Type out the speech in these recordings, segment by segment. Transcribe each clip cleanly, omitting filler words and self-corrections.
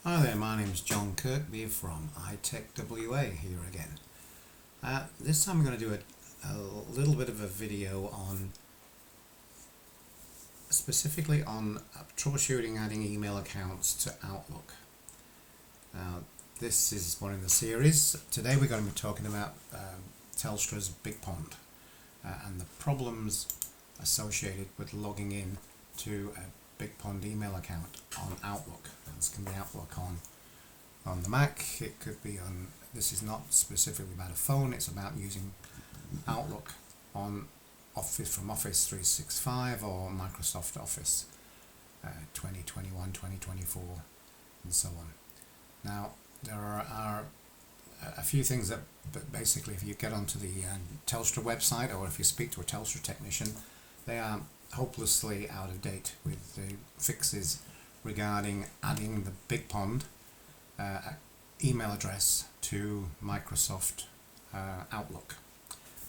Hi there, my name's John Kirkby from iTechWA here again. This time I'm going to do a little bit of a video on specifically on troubleshooting adding email accounts to Outlook. This is one in the series. Today we're going to be talking about Telstra's Bigpond and the problems associated with logging in to a Bigpond email account on Outlook. This can be Outlook on the Mac, it could be on, this is not specifically about a phone, it's about using Outlook on Office from Office 365 or Microsoft Office 2021, 2024 and so on. Now there are a few things that basically if you get onto the Telstra website or if you speak to a Telstra technician, they are hopelessly out of date with the fixes regarding adding the Bigpond email address to Microsoft Outlook,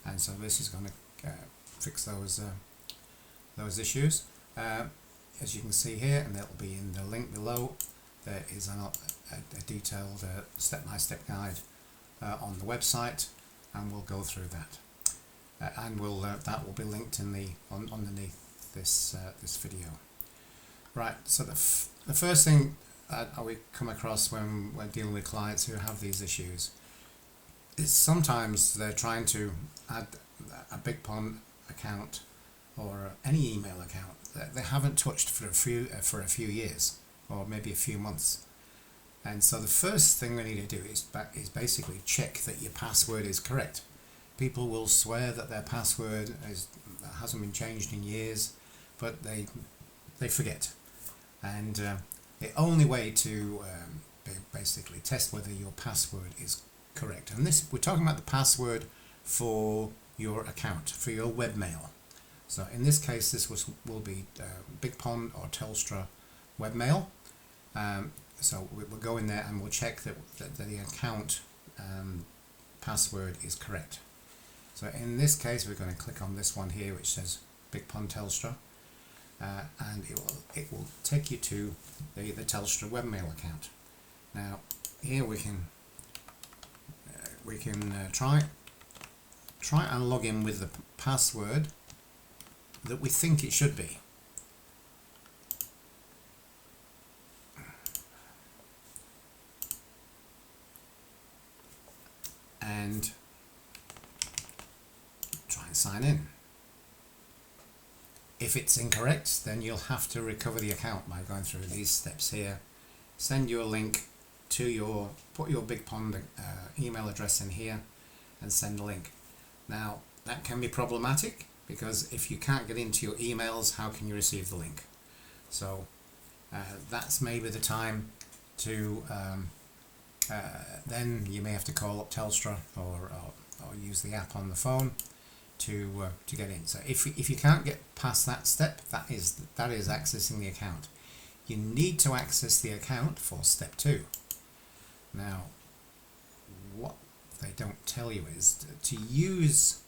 and so this is going to fix those issues. As you can see here, and that will be in the link below, there is a detailed step-by-step guide on the website, and we'll go through that, and that will be linked in the underneath this video. Right, so the first thing we come across when we're dealing with clients who have these issues is sometimes they're trying to add a Bigpond account or any email account that they haven't touched for a few years or maybe a few months. And so the first thing we need to do is basically check that your password is correct. People will swear that their password hasn't been changed in years, but they forget. And the only way to basically test whether your password is correct, and this we're talking about the password for your account, for your webmail. So in this case, this will be Bigpond or Telstra webmail. So we'll go in there and we'll check that the account password is correct. So in this case, we're going to click on this one here, which says Bigpond Telstra. And it will take you to the Telstra webmail account. Now here we can try and log in with the password that we think it should be. And try and sign in. If it's incorrect, then you'll have to recover the account by going through these steps here. Send you a link to put your Bigpond email address in here and send a link. Now that can be problematic because if you can't get into your emails, how can you receive the link? So that's maybe the time to then you may have to call up Telstra or use the app on the phone to get in. So if you can't get past that step, that is accessing the account. You need to access the account for step 2. Now what they don't tell you is to use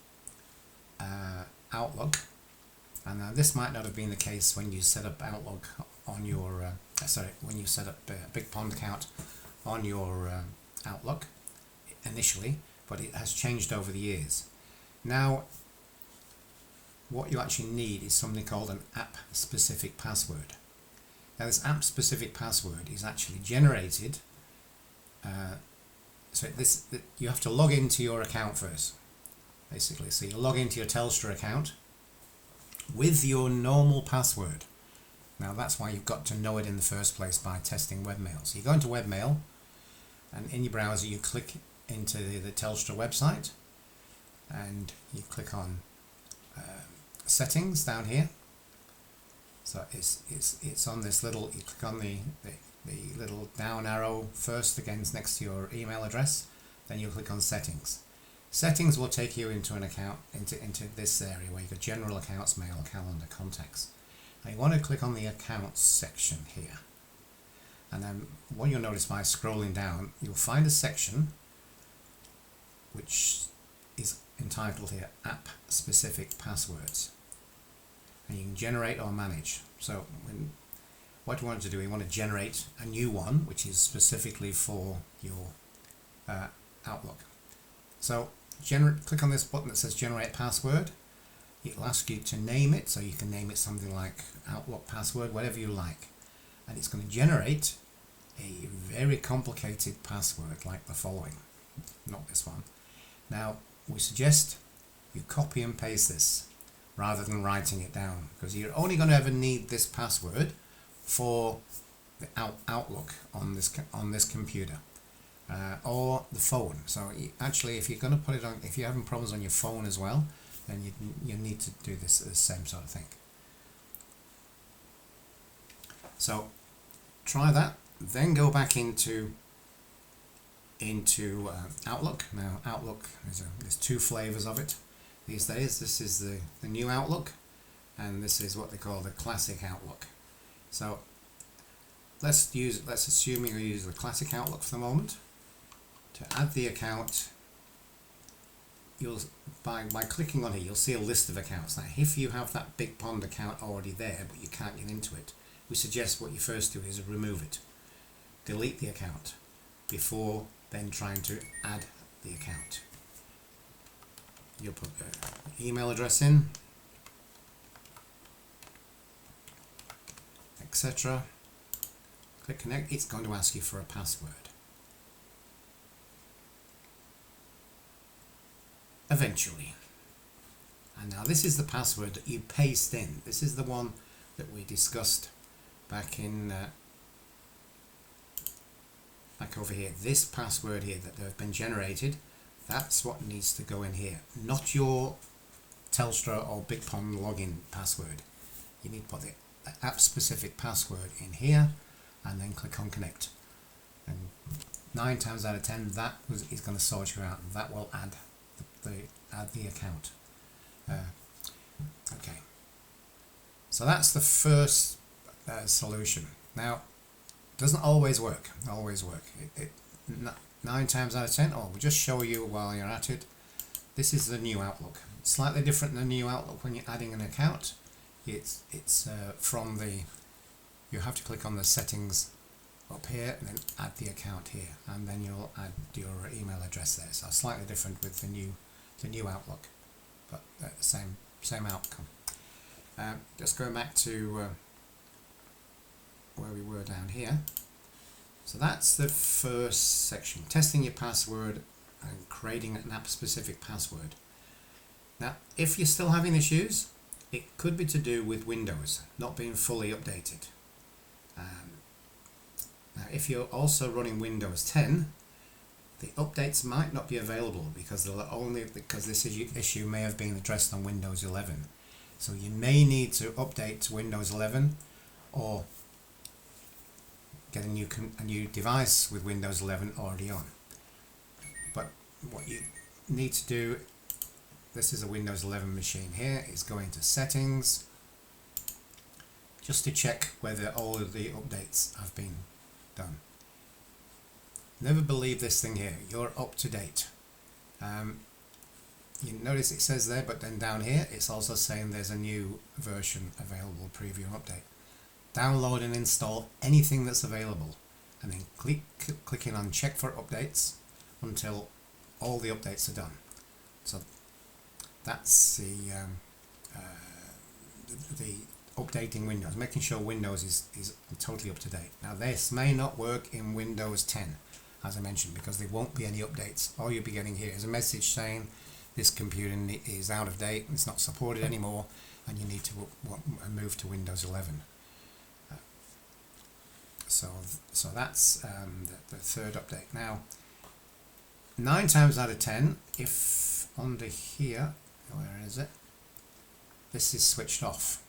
Outlook, and now this might not have been the case when you set up Outlook on your when you set up a Bigpond account on your Outlook initially, but it has changed over the years. Now what you actually need is something called an app-specific password. Now this app-specific password is actually generated, you have to log into your account first, basically. So you log into your Telstra account with your normal password. Now that's why you've got to know it in the first place by testing webmail. So you go into webmail, and in your browser you click into the Telstra website, and you click on settings down here. So it's on this little, you click on the little down arrow first against next to your email address, then you click on settings. Settings will take you into an account, into this area where you've got general accounts, mail, calendar, contacts. Now you want to click on the accounts section here, and then what you'll notice by scrolling down, you'll find a section which is entitled here app specific passwords, and you can generate or manage. So what you want to do, you want to generate a new one which is specifically for your Outlook. So click on this button that says generate password. It'll ask you to name it, so you can name it something like Outlook password, whatever you like, and it's going to generate a very complicated password like the following, not this one. Now we suggest you copy and paste this rather than writing it down, because you're only going to ever need this password for the Outlook on this computer or the phone. So actually, if you're going to put it on, if you're having problems on your phone as well, then you need to do this same sort of thing. So try that, then go back into Outlook. Now Outlook, there's two flavors of it these days. This is the new Outlook, and this is what they call the classic Outlook. So let's assume you use the classic Outlook for the moment. To add the account, by clicking on here, you'll see a list of accounts. Now if you have that Bigpond account already there but you can't get into it, we suggest what you first do is remove it, delete the account before then trying to add the account. You'll put the email address in, etc. Click connect. It's going to ask you for a password. Eventually. And now this is the password that you paste in. This is the one that we discussed back in back over here. This password here that have been generated, that's what needs to go in here, not your Telstra or Bigpond login password. You need to put the app specific password in here and then click on connect, and 9 times out of 10 that is going to sort you out, and that will add the account. Okay, so that's the first solution. Now it doesn't always work. It 9 times out of 10, we'll just show you while you're at it. This is the new Outlook. Slightly different than the new Outlook when you're adding an account. It's from the, you have to click on the settings up here and then add the account here, and then you'll add your email address there. So slightly different with the new Outlook, but the same outcome. Just going back to where we were down here. So that's the first section, testing your password and creating an app specific password. Now if you're still having issues, it could be to do with Windows not being fully updated. Now if you're also running Windows 10, the updates might not be available because this issue may have been addressed on Windows 11. So you may need to update to Windows 11 or get a new device with Windows 11 already on. But what you need to do, this is a Windows 11 machine here, is go into settings just to check whether all of the updates have been done. Never believe this thing here, you're up to date. You notice it says there, but then down here it's also saying there's a new version available, preview update. Download and install anything that's available, and then clicking on check for updates until all the updates are done. So that's the updating Windows, making sure Windows is totally up to date. Now this may not work in Windows 10, as I mentioned, because there won't be any updates. All you'll be getting here is a message saying this computer is out of date, it's not supported anymore, and you need to move to Windows 11. So that's the third update. Now 9 times out of 10, if under here, where is it? This is switched off.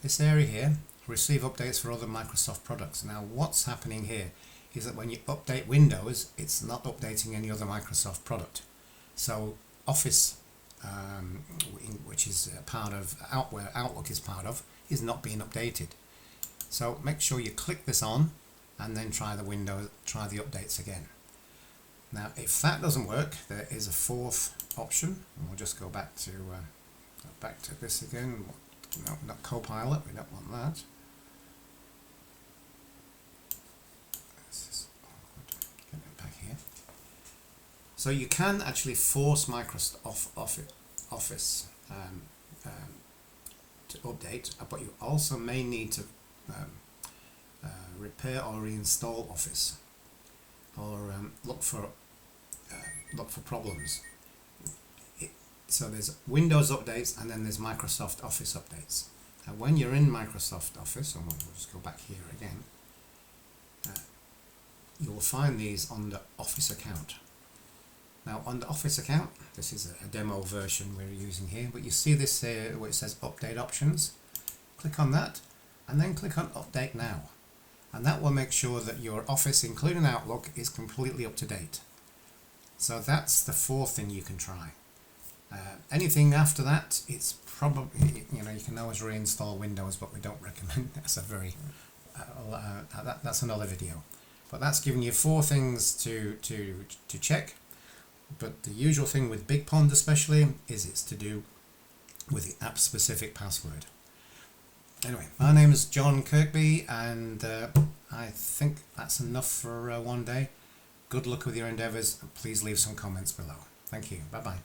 This area here, receive updates for other Microsoft products. Now what's happening here is that when you update Windows, it's not updating any other Microsoft product. So Office, which is part of where Outlook is part of, is not being updated. So make sure you click this on and then try the updates again. Now if that doesn't work, there is a fourth option, and we'll just go back to this again. No, not Copilot, we don't want that. So you can actually force Microsoft Office to update, but you also may need to repair or reinstall Office, or look for problems. So there's Windows updates, and then there's Microsoft Office updates. And when you're in Microsoft Office, and we'll just go back here again, you will find these on the Office account. Now on the Office account, this is a demo version we're using here, but you see this here where it says Update Options. Click on that, and then click on Update Now. And that will make sure that your Office, including Outlook, is completely up to date. So that's the fourth thing you can try. Anything after that, it's probably, you can always reinstall Windows, but we don't recommend. That's a very that's another video. But that's giving you 4 things to check. But the usual thing with Bigpond especially is it's to do with the app specific password. Anyway, my name is John Kirkby, and I think that's enough for one day. Good luck with your endeavours, and please leave some comments below. Thank you. Bye bye.